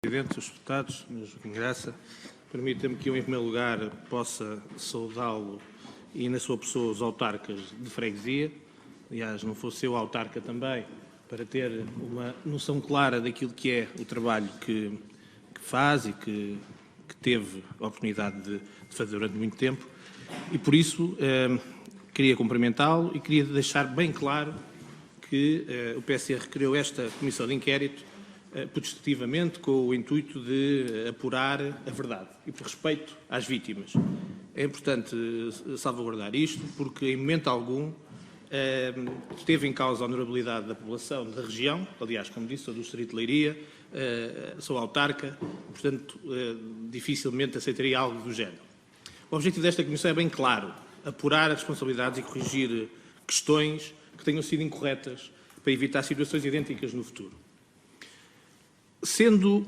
Presidente, Srs. Deputados, Sr. Joaquim Graça, permita-me que eu, em primeiro lugar, possa saudá-lo e, na sua pessoa, os autarcas de freguesia. Aliás, não fosse eu autarca também, para ter uma noção clara daquilo que é o trabalho que faz e que teve a oportunidade de fazer durante muito tempo. E, por isso, queria cumprimentá-lo e queria deixar bem claro que o PSR criou esta comissão de inquérito putestativamente com o intuito de apurar a verdade e por respeito às vítimas. É importante salvaguardar isto porque, em momento algum, esteve em causa a honorabilidade da população da região. Aliás, como disse, sou do Distrito de Leiria, sou autarca, portanto, dificilmente aceitaria algo do género. O objetivo desta comissão é bem claro: apurar as responsabilidades e corrigir questões que tenham sido incorretas para evitar situações idênticas no futuro. Sendo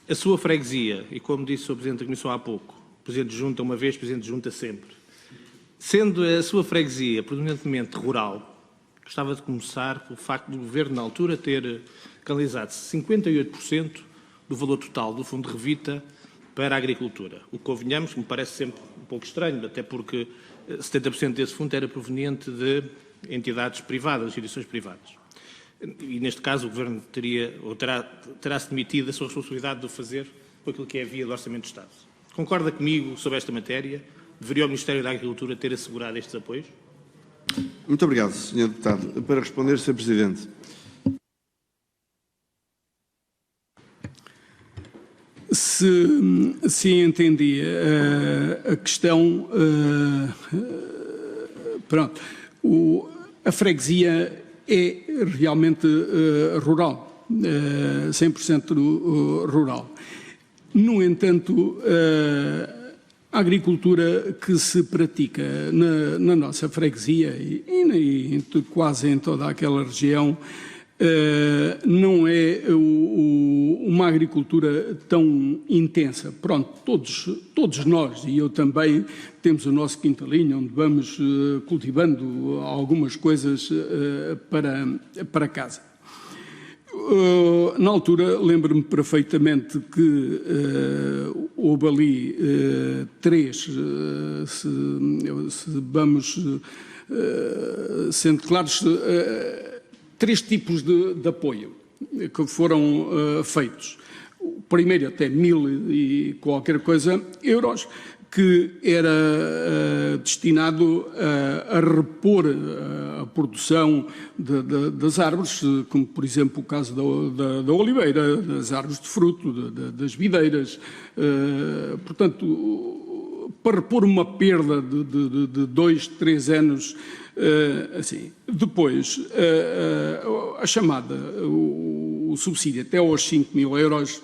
a sua freguesia, e como disse o Sr. Presidente da Comissão há pouco, Presidente junta uma vez, Presidente junta sempre, sendo a sua freguesia predominantemente rural, gostava de começar pelo facto do Governo, na altura, ter canalizado 58% do valor total do Fundo de Revita para a agricultura. O que, convenhamos, me parece sempre um pouco estranho, até porque 70% desse fundo era proveniente de entidades privadas, instituições privadas. E, neste caso, o Governo teria, ou terá-se demitido da sua responsabilidade de o fazer por aquilo que é a via do Orçamento do Estado. Concorda comigo sobre esta matéria? Deveria o Ministério da Agricultura ter assegurado estes apoios? Muito obrigado, Sr. Deputado. Para responder, Sr. Presidente. Se entendi a questão, pronto, a freguesia é realmente rural, 100% rural. No entanto, a agricultura que se pratica na nossa freguesia e quase em toda aquela região não é uma agricultura tão intensa. Pronto, todos nós, e eu também, temos o nosso quintalinho onde vamos cultivando algumas coisas para casa. Na altura, lembro-me perfeitamente que houve ali se vamos sendo claros, três tipos de apoio que foram feitos. O primeiro até 1.000 e qualquer coisa euros, que era destinado a repor a produção das árvores, como por exemplo o caso da oliveira, das árvores de fruto, das videiras, portanto, para repor uma perda de 2, 3 anos, assim. Depois, a chamada, o subsídio até aos 5.000 euros,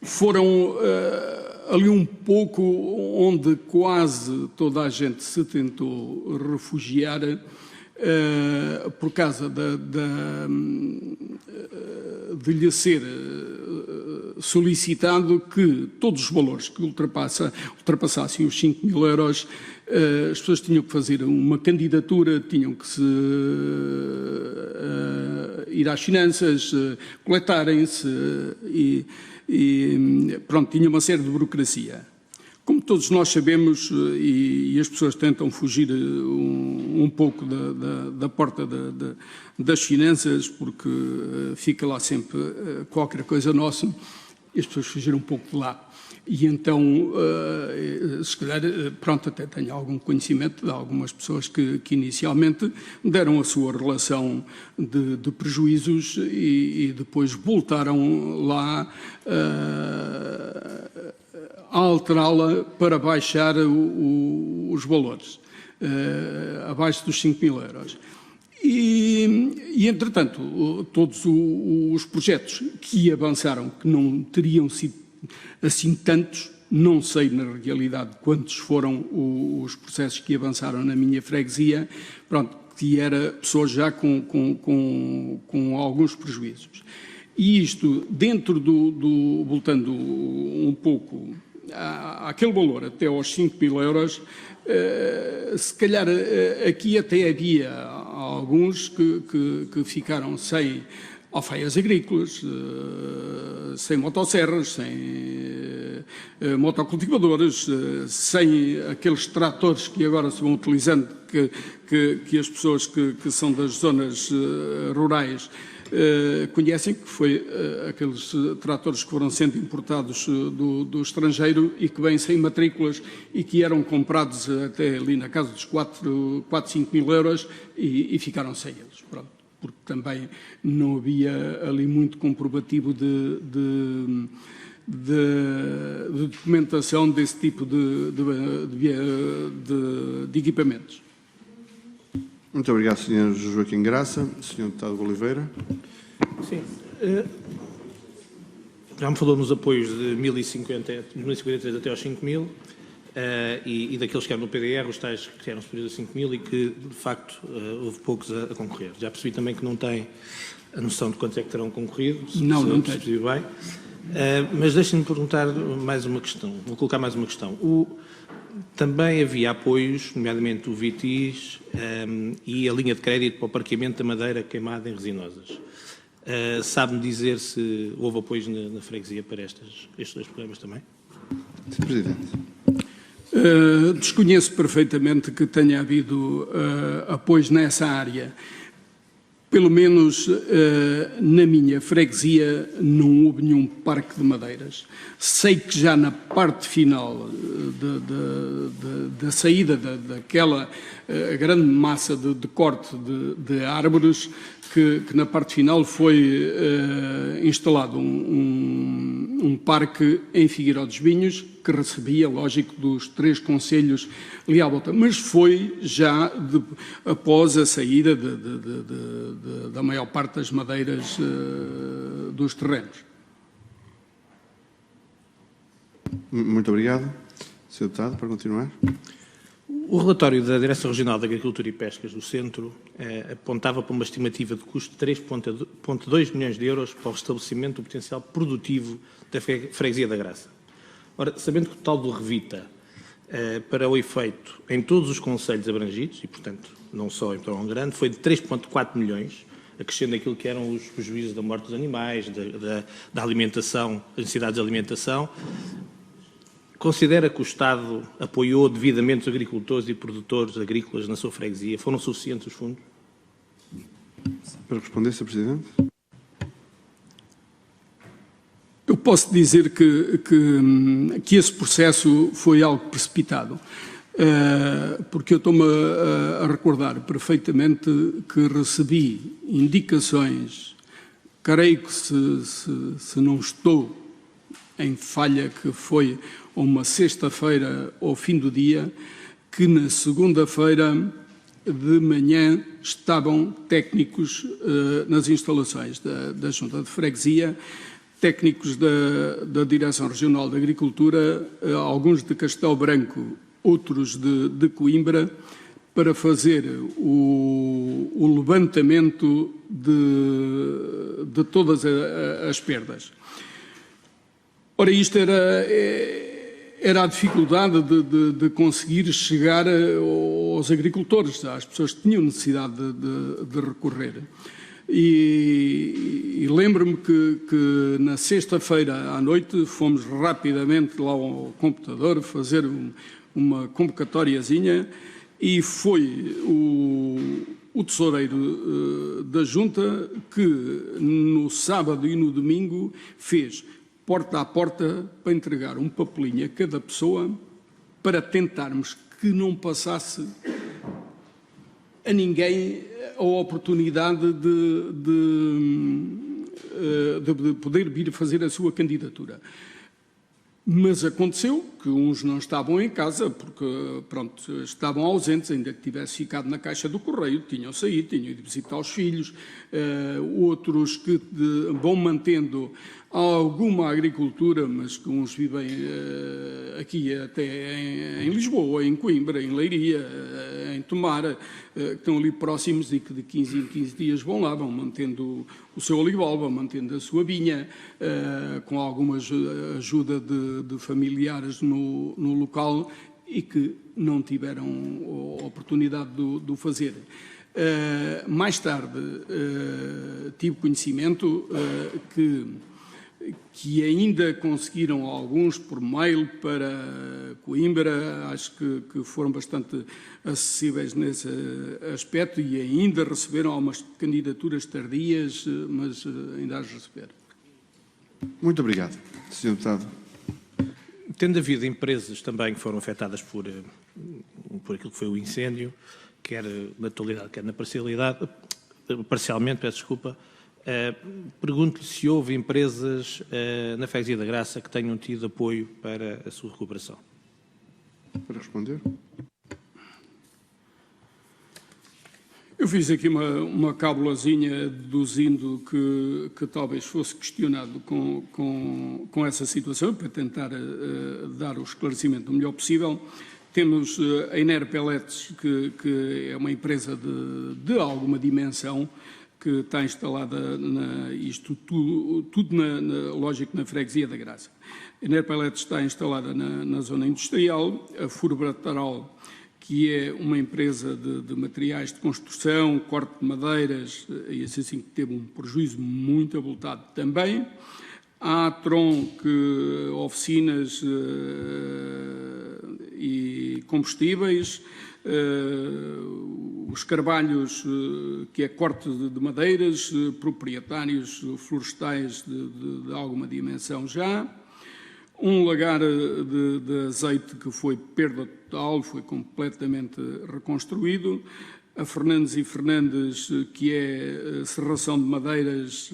foram ali um pouco onde quase toda a gente se tentou refugiar por causa de lhe ser solicitado que todos os valores que ultrapassassem os 5.000 euros, as pessoas tinham que fazer uma candidatura, tinham que ir às finanças, coletarem-se e pronto, tinha uma série de burocracia. Como todos nós sabemos, e as pessoas tentam fugir um pouco da porta das finanças, porque fica lá sempre qualquer coisa nossa, e as pessoas fugiram um pouco de lá. E então, se calhar, pronto, até tenho algum conhecimento de algumas pessoas que inicialmente deram a sua relação de prejuízos e depois voltaram lá a alterá-la para baixar os valores, abaixo dos 5.000 euros. E, entretanto, todos os projetos que avançaram, que não teriam sido assim tantos, não sei na realidade quantos foram os processos que avançaram na minha freguesia, pronto, que era pessoas já com alguns prejuízos. E isto, dentro voltando um pouco àquele valor, até aos 5.000 euros, se calhar aqui até havia alguns que ficaram sem alfaias agrícolas, sem motosserras, sem motocultivadores, sem aqueles tratores que agora se vão utilizando, que as pessoas que são das zonas rurais conhecem, que foi aqueles tratores que foram sendo importados do estrangeiro e que vêm sem matrículas e que eram comprados até ali na casa dos 4, 5 mil euros e ficaram sem eles. Pronto, porque também não havia ali muito comprovativo de documentação desse tipo de equipamentos. Muito obrigado, Sr. Joaquim Graça. Sr. Deputado Oliveira. Sim. Já me falou nos apoios de 1.053 até aos 5.000 e daqueles que eram no PDR, os tais que eram superiores a 5.000 e que, de facto, houve poucos a concorrer. Já percebi também que não tem a noção de quantos é que terão concorrido. Não tem. Percebi bem. Mas deixem-me perguntar mais uma questão. Vou colocar mais uma questão. Também havia apoios, nomeadamente o VITIS e a linha de crédito para o parqueamento da madeira queimada em resinosas. Sabe-me dizer se houve apoios na freguesia para estes dois problemas também? Sr. Presidente. Desconheço perfeitamente que tenha havido apoios nessa área. Pelo menos na minha freguesia não houve nenhum parque de madeiras. Sei que já na parte final da saída daquela grande massa de corte de árvores, que na parte final foi instalado um parque em Figueiró dos Vinhos, que recebia, lógico, dos 3 concelhos ali à volta, mas foi já após a saída da maior parte das madeiras dos terrenos. Muito obrigado. Sr. Deputado, para continuar. O relatório da Direção Regional de Agricultura e Pescas do Centro apontava para uma estimativa de custo de 3,2 milhões de euros para o restabelecimento do potencial produtivo da Freguesia da Graça. Ora, sabendo que o total do Revita, para o efeito em todos os concelhos abrangidos, e portanto não só em Torrão Grande, foi de 3,4 milhões, acrescendo aquilo que eram os prejuízos da morte dos animais, da alimentação, as necessidades de alimentação, considera que o Estado apoiou devidamente os agricultores e produtores agrícolas na sua freguesia? Foram suficientes os fundos? Para responder, Sr. Presidente. Eu posso dizer que esse processo foi algo precipitado, porque eu estou-me a recordar perfeitamente que recebi indicações, creio que se não estou em falha, que foi uma sexta-feira ao fim do dia, que na segunda-feira de manhã estavam técnicos nas instalações da Junta de Freguesia, técnicos da Direção Regional de Agricultura, alguns de Castelo Branco, outros de Coimbra, para fazer o levantamento de todas as perdas. Ora, isto era a dificuldade de conseguir chegar aos agricultores, às pessoas que tinham necessidade de recorrer. E lembro-me que na sexta-feira à noite fomos rapidamente lá ao computador fazer uma convocatóriazinha e foi o tesoureiro da Junta que no sábado e no domingo fez porta a porta para entregar um papelinho a cada pessoa para tentarmos que não passasse a ninguém a oportunidade de poder vir fazer a sua candidatura. Mas aconteceu que uns não estavam em casa porque, pronto, estavam ausentes, ainda que tivesse ficado na caixa do correio, tinham saído, tinham ido visitar os filhos, outros que vão mantendo alguma agricultura, mas que uns vivem aqui até em Lisboa, em Coimbra, em Leiria, em Tomar, que estão ali próximos e que de 15 em 15 dias vão lá, vão mantendo o seu olival, vão mantendo a sua vinha, com alguma ajuda de familiares no local e que não tiveram a oportunidade de o fazer. Mais tarde tive conhecimento que ainda conseguiram alguns por mail para Coimbra, acho que foram bastante acessíveis nesse aspecto e ainda receberam algumas candidaturas tardias, mas ainda as receberam. Muito obrigado, Sr. Deputado. Tendo havido empresas também que foram afetadas por aquilo que foi o incêndio, quer na totalidade, quer na parcialmente, peço desculpa, pergunto-lhe se houve empresas na Freguesia da Graça que tenham tido apoio para a sua recuperação. Para responder. Eu fiz aqui uma cábulazinha deduzindo que talvez fosse questionado com essa situação, para tentar dar o esclarecimento o melhor possível. Temos a Ener Pellets, que é uma empresa de alguma dimensão, que está instalada, tudo lógico, na Freguesia da Graça. A Ener Pellets está instalada na zona industrial, a Furbrataral, que é uma empresa de materiais de construção, corte de madeiras, e assim que teve um prejuízo muito avultado também. A Atron, que oficinas e combustíveis, os Carvalhos, que é corte de madeiras, proprietários florestais de alguma dimensão já. Um lagar de azeite que foi perda total, foi completamente reconstruído. A Fernandes e Fernandes, que é serração de madeiras,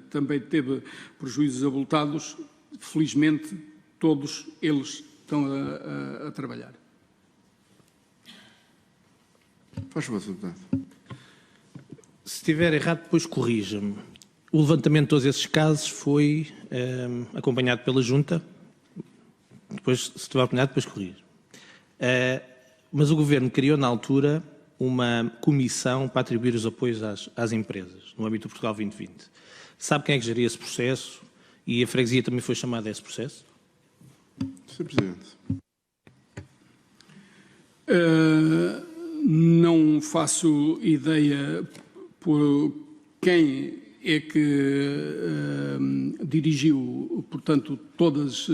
também teve prejuízos avultados. Felizmente, todos eles estão a trabalhar. Faz favor, Sr. Deputado. Se estiver errado, depois corrija-me. O levantamento de todos esses casos foi acompanhado pela Junta. Depois, se estiver acompanhado, depois corrija. Mas o Governo criou, na altura, uma comissão para atribuir os apoios às empresas, no âmbito do Portugal 2020. Sabe quem é que geria esse processo? E a freguesia também foi chamada a esse processo? Sr. Presidente. Não faço ideia por quem é que dirigiu, portanto, todas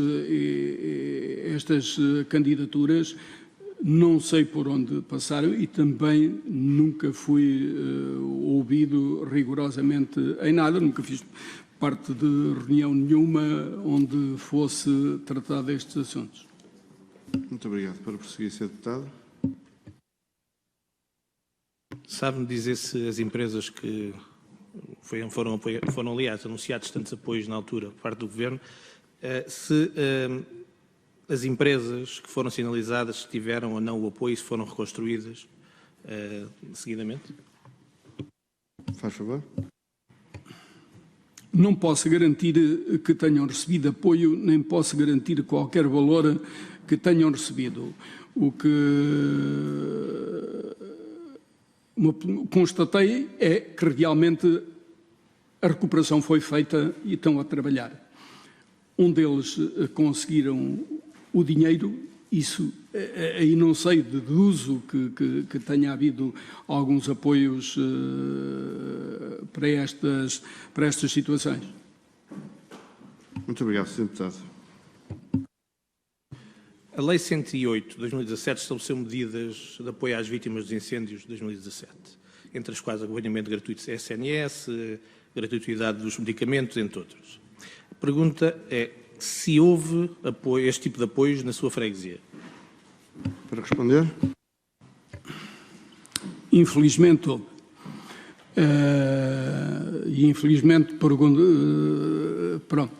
estas candidaturas. Não sei por onde passaram e também nunca fui ouvido rigorosamente em nada, nunca fiz parte de reunião nenhuma onde fosse tratado estes assuntos. Muito obrigado. Para prosseguir, Sr. Deputado. Sabe-me dizer se as empresas que foram aliás, anunciados tantos apoios na altura por parte do Governo, se as empresas que foram sinalizadas tiveram ou não o apoio e se foram reconstruídas seguidamente? Faz favor. Não posso garantir que tenham recebido apoio, nem posso garantir qualquer valor que tenham recebido. O que constatei é que realmente a recuperação foi feita e estão a trabalhar. Um deles conseguiram o dinheiro, isso aí não sei, deduzo que tenha havido alguns apoios para estas situações. Muito obrigado, Sr. Deputado. A Lei 108 de 2017 estabeleceu medidas de apoio às vítimas dos incêndios de 2017, entre as quais acompanhamento gratuito de SNS, gratuidade dos medicamentos, entre outros. A pergunta é se houve apoio, este tipo de apoios na sua freguesia. Para responder. Infelizmente houve. E infelizmente, pronto,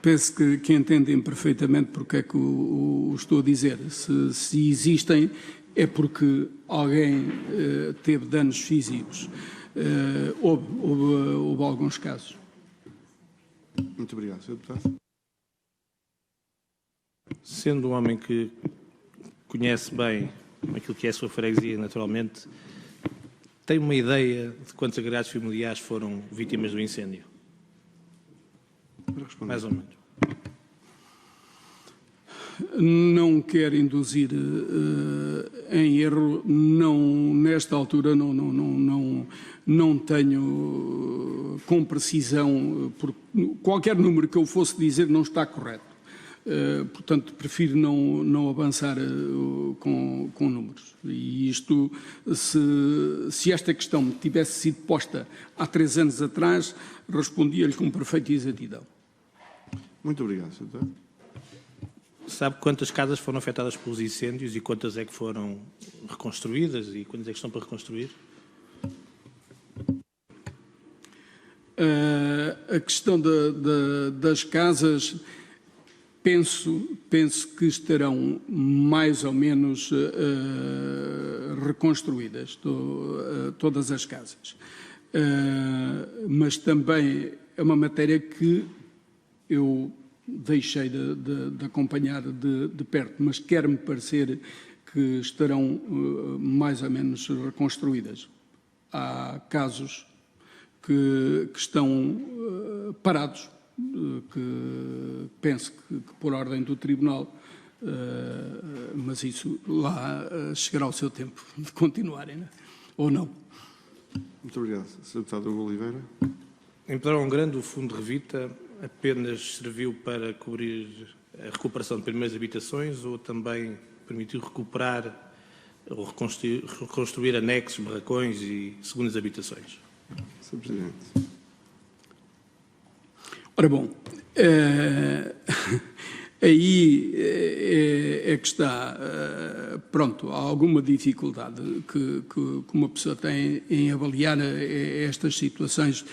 penso que entendem perfeitamente porque é que o estou a dizer. Se existem, é porque alguém teve danos físicos. Houve alguns casos. Muito obrigado, Sr. Deputado. Sendo um homem que conhece bem aquilo que é a sua freguesia, naturalmente, tem uma ideia de quantos agregados familiares foram vítimas do incêndio? Para responder. Mais ou menos. não quero induzir em erro, não, nesta altura não tenho com precisão, porque qualquer número que eu fosse dizer não está correto. Portanto, prefiro não avançar com números. E isto, se esta questão me tivesse sido posta há 3 anos atrás, respondia-lhe com perfeita exatidão. Muito obrigado, Sr. Deputado. Sabe quantas casas foram afetadas pelos incêndios e quantas é que foram reconstruídas e quantas é que estão para reconstruir? A questão das casas, penso que estarão mais ou menos reconstruídas, todas as casas. Mas também é uma matéria que eu deixei de acompanhar de perto, mas quer-me parecer que estarão mais ou menos reconstruídas. Há casos que estão parados, que penso que por ordem do Tribunal, mas isso lá chegará o seu tempo de continuarem, né? Ou não. Muito obrigado. Sr. Deputado Hugo Oliveira. Em Pedrógão Grande, o Fundo Revita apenas serviu para cobrir a recuperação de primeiras habitações ou também permitiu recuperar ou reconstruir anexos, barracões e segundas habitações? Sr. Presidente. Ora bom, aí é que está, pronto, há alguma dificuldade que uma pessoa tem em avaliar estas situações.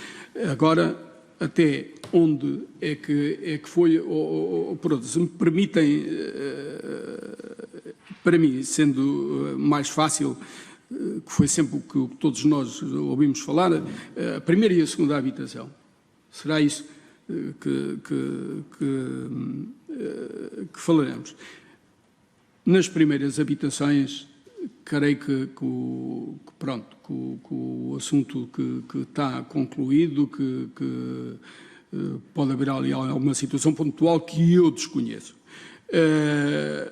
Agora, até onde é que foi, pronto, se me permitem, para mim, sendo mais fácil, que foi sempre o que todos nós ouvimos falar, a primeira e a segunda habitação. Será isso que falaremos. Nas primeiras habitações, creio que o assunto que está concluído, que pode haver ali alguma situação pontual que eu desconheço.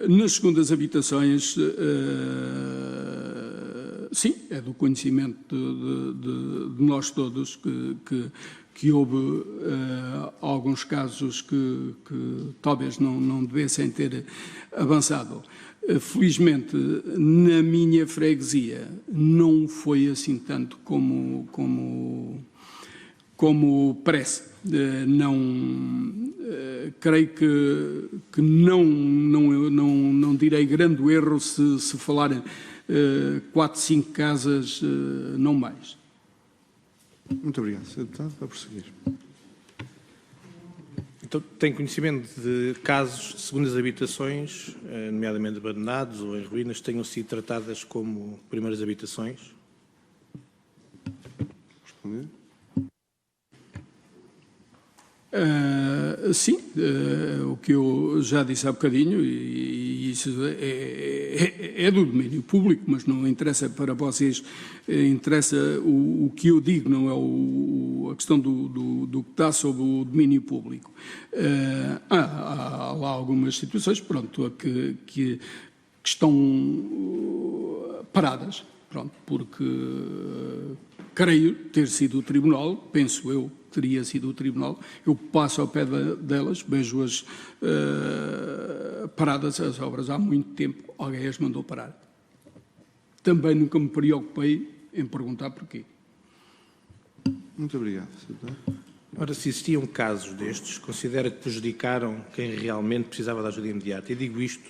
Nas segundas habitações, sim, é do conhecimento de nós todos que houve alguns casos que talvez não devessem ter avançado. Felizmente, na minha freguesia, não foi assim tanto como parece. Creio que não direi grande erro se falarem 4, 5 casas, não mais. Muito obrigado, Sr. Deputado. Para prosseguir. Então, tem conhecimento de casos de segundas habitações, nomeadamente abandonados ou em ruínas, que tenham sido tratadas como primeiras habitações? Responder. Sim, o que eu já disse há bocadinho, e isso é do domínio público, mas não interessa para vocês, interessa o que eu digo, não é a questão do que está sob o domínio público. Há lá algumas situações, pronto, que estão paradas, pronto, porque creio ter sido o Tribunal, penso eu, teria sido o Tribunal, eu passo ao pé delas, vejo-as paradas, as obras há muito tempo, alguém as mandou parar. Também nunca me preocupei em perguntar porquê. Muito obrigado, Sr. Deputado. Ora, se existiam casos destes, considera que prejudicaram quem realmente precisava de ajuda imediata? E digo isto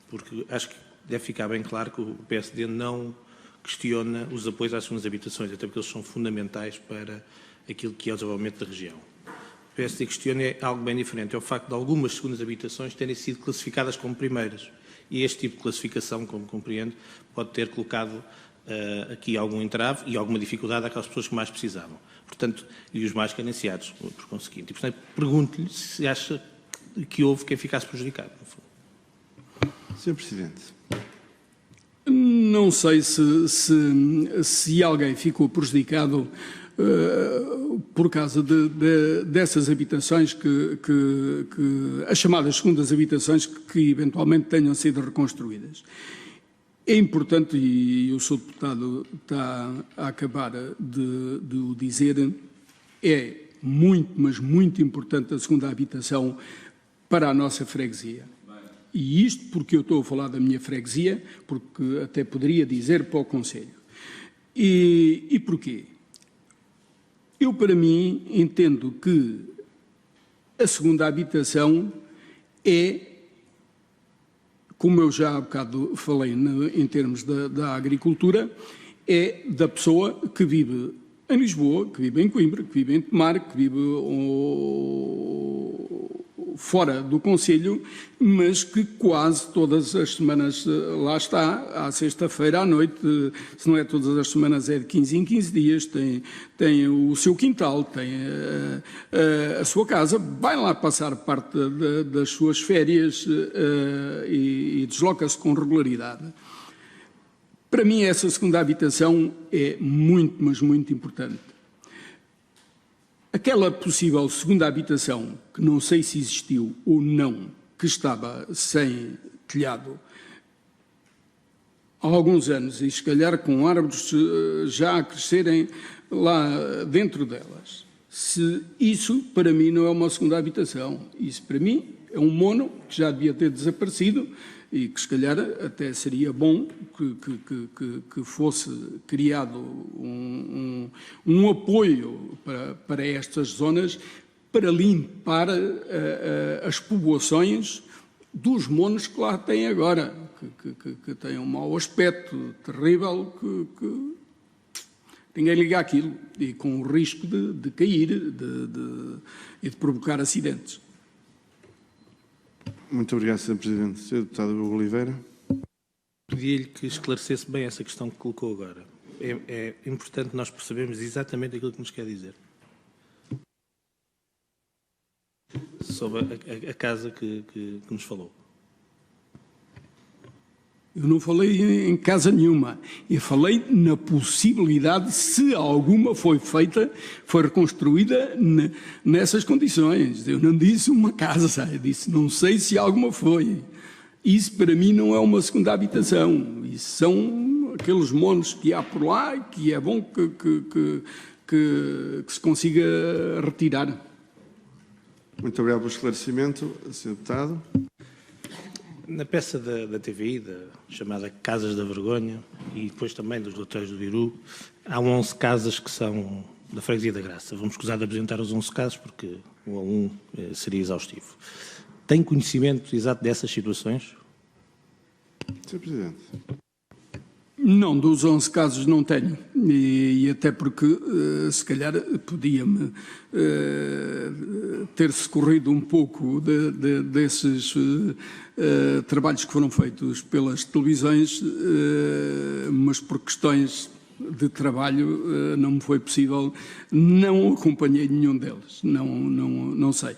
porque acho que deve ficar bem claro que o PSD não questiona os apoios às segundas habitações, até porque eles são fundamentais para aquilo que é o desenvolvimento da região. O PSD questiona algo bem diferente, é o facto de algumas segundas habitações terem sido classificadas como primeiras. E este tipo de classificação, como compreendo, pode ter colocado aqui algum entrave e alguma dificuldade àquelas pessoas que mais precisavam. Portanto, e os mais carenciados, por conseguinte. E, portanto, pergunto-lhe se acha que houve quem ficasse prejudicado. Sr. Presidente. Não sei se alguém ficou prejudicado por causa dessas habitações as chamadas segundas habitações que eventualmente tenham sido reconstruídas. É importante, e o Sr. Deputado está a acabar de o dizer, é muito, mas muito importante a segunda habitação para a nossa freguesia. E isto porque eu estou a falar da minha freguesia, porque até poderia dizer para o Conselho. E porquê? Eu, para mim, entendo que a segunda habitação é, como eu já há bocado falei em termos da agricultura, é da pessoa que vive em Lisboa, que vive em Coimbra, que vive em Tomar, que vive fora do Conselho, mas que quase todas as semanas lá está, à sexta-feira à noite, se não é todas as semanas, é de 15 em 15 dias, tem o seu quintal, tem a sua casa, vai lá passar parte das suas férias e desloca-se com regularidade. Para mim, essa segunda habitação é muito, mas muito importante. Aquela possível segunda habitação, que não sei se existiu ou não, que estava sem telhado há alguns anos, e se calhar com árvores já a crescerem lá dentro delas, se isso para mim não é uma segunda habitação, isso para mim é um mono que já devia ter desaparecido e que se calhar até seria bom que fosse criado um apoio para estas zonas para limpar as povoações dos monos que lá têm agora, que têm um mau aspecto terrível, que ninguém liga aquilo, e com o risco de cair e de provocar acidentes. Muito obrigado, Sr. Presidente. Sr. Deputado Hugo Oliveira. Pedia-lhe que esclarecesse bem essa questão que colocou agora. É importante nós percebermos exatamente aquilo que nos quer dizer. Sobre a casa que nos falou. Eu não falei em casa nenhuma. Eu falei na possibilidade, se alguma foi feita, foi reconstruída nessas condições. Eu não disse uma casa, eu disse não sei se alguma foi. Isso para mim não é uma segunda habitação. Isso são aqueles monos que há por lá e que é bom que se consiga retirar. Muito obrigado pelo esclarecimento, Sr. Deputado. Na peça da TVI, chamada Casas da Vergonha, e depois também dos doutores do Viru, há 11 casas que são da Freguesia da Graça. Vamos escusar de apresentar os 11 casos, porque um a um seria exaustivo. Tem conhecimento exato dessas situações? Sr. Presidente. Não, dos 11 casos não tenho, e até porque se calhar podia-me ter socorrido um pouco desses trabalhos que foram feitos pelas televisões, mas por questões de trabalho não me foi possível, não acompanhei nenhum deles, não sei.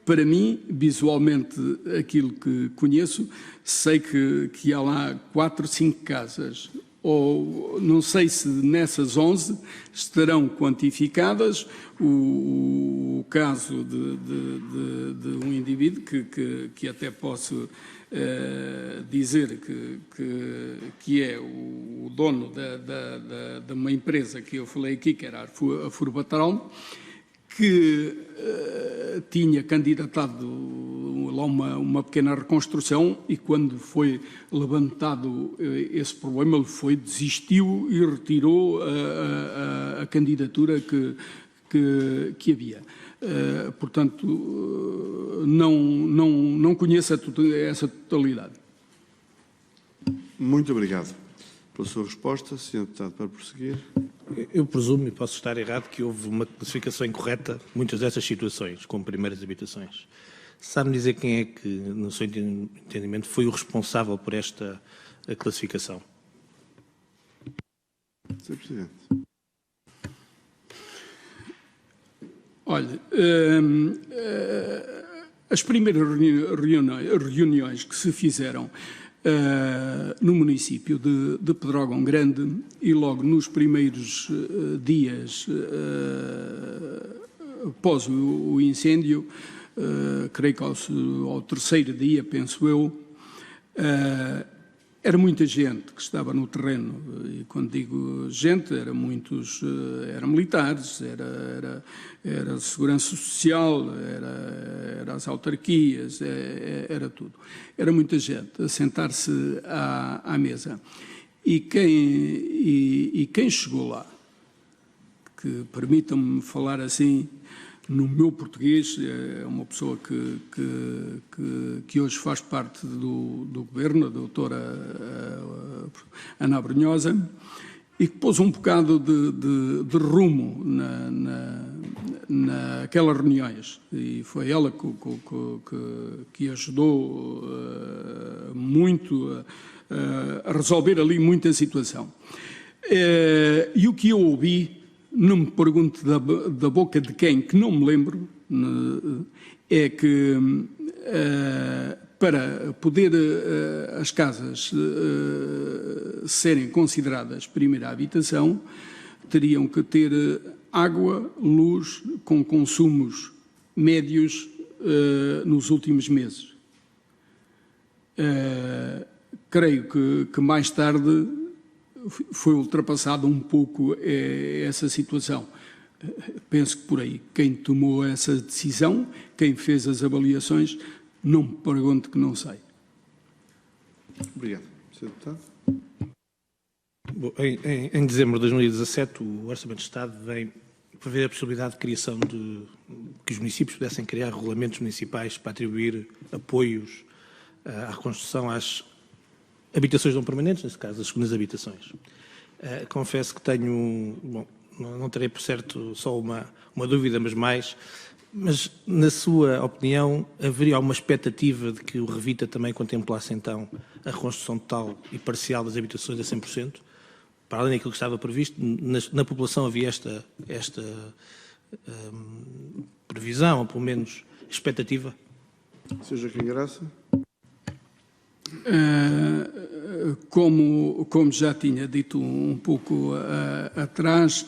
Para mim, visualmente, aquilo que conheço, sei que há lá 4, 5 casas, ou não sei se nessas 11 estarão quantificadas o caso de um indivíduo que até posso dizer que é o dono de uma empresa que eu falei aqui, que era a Furbatral, que tinha candidatado lá uma pequena reconstrução e quando foi levantado esse problema ele desistiu e retirou a candidatura que havia. Portanto, não conheço essa totalidade. Muito obrigado pela sua resposta. Sr. Deputado, para prosseguir. Eu presumo, e posso estar errado, que houve uma classificação incorreta de muitas dessas situações, como primeiras habitações. Sabe-me dizer quem é que, no seu entendimento, foi o responsável por esta classificação? Sr. Presidente. Olha, as primeiras reuniões que se fizeram no município de Pedrógão Grande, e logo nos primeiros dias após o incêndio, creio que ao terceiro dia, penso eu, era muita gente que estava no terreno, e quando digo gente, eram militares, era segurança social, era as autarquias, era tudo. Era muita gente a sentar-se à mesa. E quem chegou lá, que permitam-me falar assim, no meu português, é uma pessoa que hoje faz parte do governo, a doutora Ana Brunhosa, e que pôs um bocado de rumo naquelas reuniões. E foi ela que ajudou muito a resolver ali muita situação. E o que eu ouvi, não me pergunte da boca de quem, que não me lembro, é que para poder as casas serem consideradas primeira habitação, teriam que ter água, luz, com consumos médios nos últimos meses. Creio que mais tarde foi ultrapassada um pouco essa situação. Penso que por aí, quem tomou essa decisão, quem fez as avaliações, não me pergunto que não sei. Obrigado. Sr. Deputado. Bom, em dezembro de 2017, o Orçamento de Estado vem prever a possibilidade de criação que os municípios pudessem criar regulamentos municipais para atribuir apoios à reconstrução às habitações não permanentes, nesse caso, as segundas habitações. Confesso que tenho, bom, não terei por certo só uma dúvida, mas na sua opinião, haveria alguma expectativa de que o Revita também contemplasse então a reconstrução total e parcial das habitações a 100%? Para além daquilo que estava previsto, na população havia esta previsão, ou pelo menos expectativa? Sr. Joaquim Graça. Como já tinha dito um pouco atrás,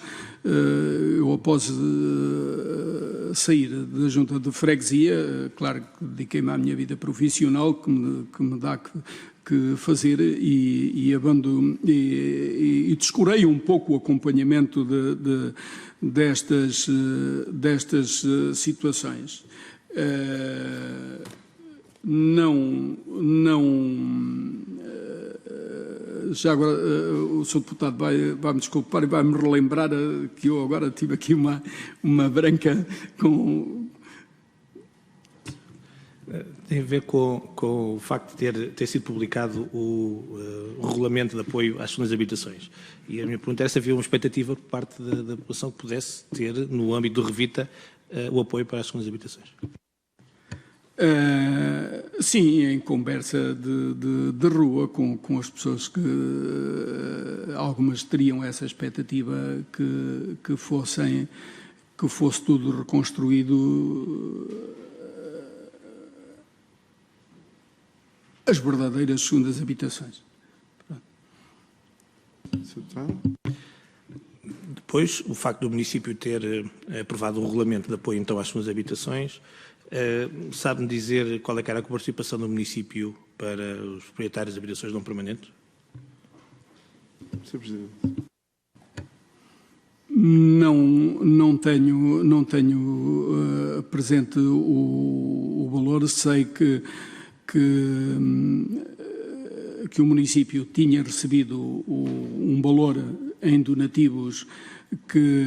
eu após sair da Junta de Freguesia, claro que dediquei-me à minha vida profissional, que me dá que fazer, e descurei um pouco o acompanhamento destas situações. Já agora o Sr. Deputado vai-me desculpar e vai-me relembrar que eu agora tive aqui uma branca com... Tem a ver com o facto de ter sido publicado o regulamento de apoio às segundas habitações. E a minha pergunta era se havia uma expectativa por parte da população que pudesse ter, no âmbito do Revita, o apoio para as segundas habitações. Sim, em conversa de rua com as pessoas que algumas teriam essa expectativa que fosse tudo reconstruído, as verdadeiras segundas habitações. Depois, o facto do município ter aprovado o regulamento de apoio então às segundas habitações, sabe-me dizer qual é que era a participação do município para os proprietários de habitações não permanentes? Sr. Presidente. Não tenho presente o valor. Sei que o município tinha recebido um valor em donativos que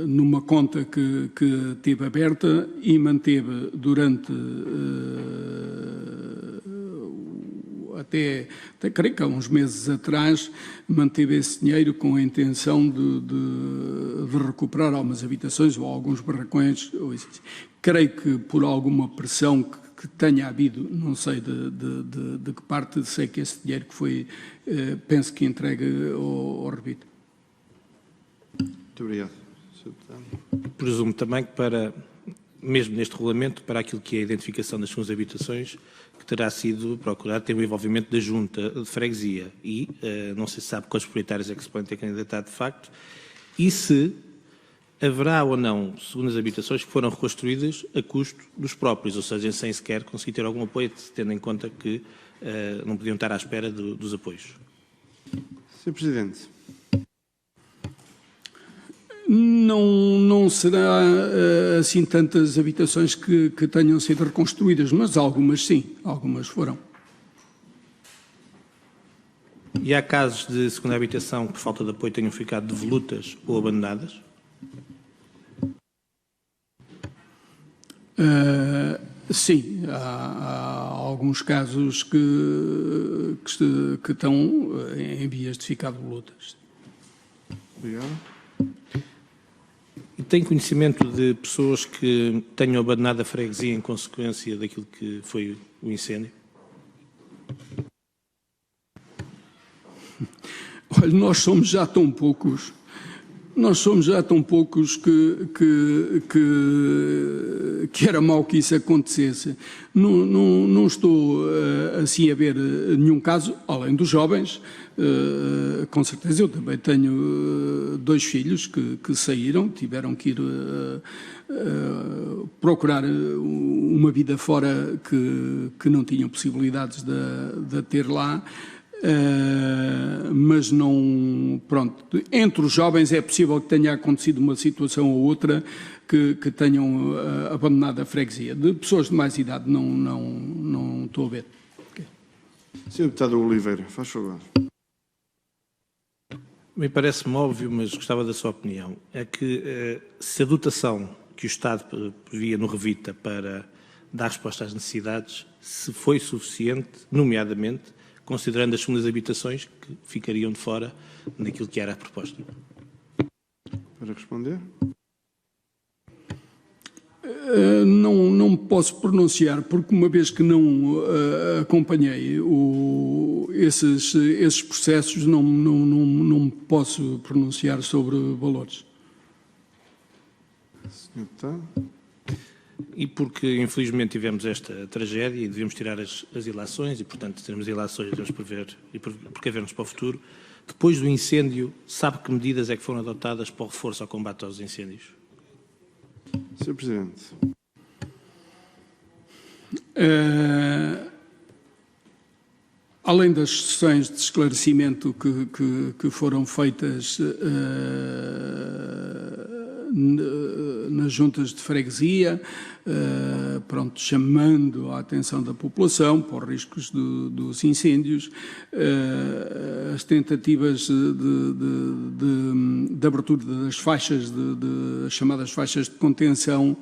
numa conta que teve aberta e manteve durante até creio que há uns meses atrás, manteve esse dinheiro com a intenção de recuperar algumas habitações ou alguns barracões. Creio que por alguma pressão que tenha havido, não sei de que parte, sei que esse dinheiro que foi, penso que entregue ao Revita. Muito obrigado, Sr. Deputado. Presumo também que para mesmo neste regulamento, para aquilo que é a identificação das segundas habitações, que terá sido procurado ter o envolvimento da junta de freguesia e não se sabe quais proprietários é que se podem ter candidatado de facto e se haverá ou não segundas habitações que foram reconstruídas a custo dos próprios, ou seja, sem sequer conseguir ter algum apoio, tendo em conta que não podiam estar à espera dos apoios. Sr. Presidente. Não será assim tantas habitações que tenham sido reconstruídas, mas algumas sim, algumas foram. E há casos de segunda habitação que, por falta de apoio, tenham ficado devolutas ou abandonadas? Sim, há alguns casos que estão em vias de ficar devolutas. Obrigado. E tem conhecimento de pessoas que tenham abandonado a freguesia em consequência daquilo que foi o incêndio? Olha, nós somos já tão poucos que era mau que isso acontecesse. Não estou assim a ver nenhum caso, além dos jovens. Com certeza eu também tenho 2 filhos que saíram, tiveram que ir procurar uma vida fora que não tinham possibilidades de ter lá. Mas não, pronto, entre os jovens é possível que tenha acontecido uma situação ou outra que tenham abandonado a freguesia. De pessoas de mais idade não estou a ver. Okay. Sr. Deputado Oliveira, faz favor. Me parece-me óbvio, mas gostava da sua opinião. É que se a dotação que o Estado previa no Revita para dar resposta às necessidades, se foi suficiente, nomeadamente, considerando as segundas habitações que ficariam de fora naquilo que era a proposta. Para responder. Não me posso pronunciar, porque uma vez que não acompanhei esses processos, não me posso pronunciar sobre valores. Senhor Deputado. E porque, infelizmente, tivemos esta tragédia e devemos tirar as ilações e, portanto, se termos ilações, devemos prever e precaver-nos para o futuro. Depois do incêndio, sabe que medidas é que foram adotadas para o reforço ao combate aos incêndios? Sr. Presidente. Além das sessões de esclarecimento que foram feitas nas juntas de freguesia, pronto, chamando a atenção da população para os riscos dos incêndios, as tentativas de abertura das faixas, as chamadas faixas de contenção,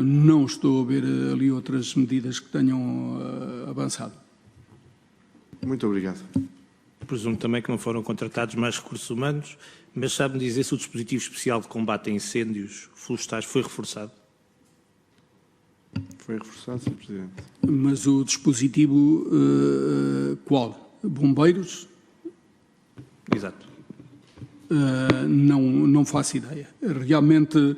não estou a ver ali outras medidas que tenham avançado. Muito obrigado. Presumo também que não foram contratados mais recursos humanos, mas sabe-me dizer se o dispositivo especial de combate a incêndios florestais foi reforçado? Foi reforçado, Sr. Presidente. Mas o dispositivo qual? Bombeiros? Exato. Não faço ideia. Realmente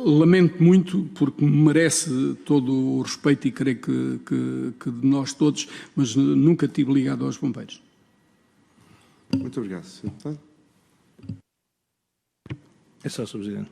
lamento muito, porque merece todo o respeito e creio que de nós todos, mas nunca tive ligado aos bombeiros. Muito obrigado, Sr. Deputado. É só, Sr. Presidente.